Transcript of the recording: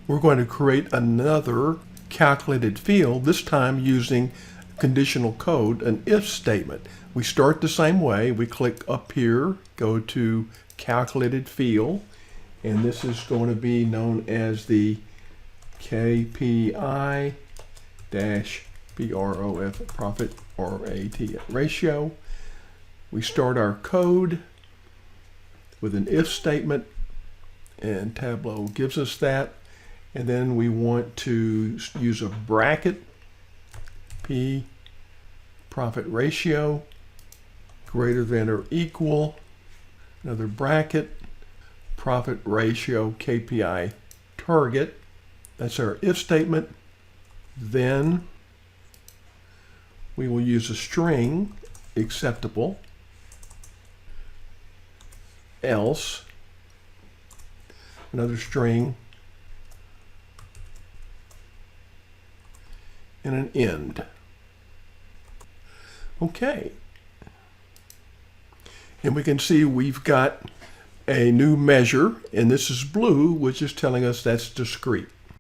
we're going to create another calculated field, this time using conditional code, an if statement. We start the same way. We click up here, go to calculated field, and this is going to be known as the KPI dash PROF, profit RAT ratio. We start our code with an if statement, and Tableau gives us that. And then we want to use a bracket, P profit ratio greater than or equal, another bracket, profit ratio KPI target. That's our if statement. Then we will use a string, acceptable, else, another string, and an end. Okay. And we can see we've got a new measure, and this is blue, which is telling us that's discrete.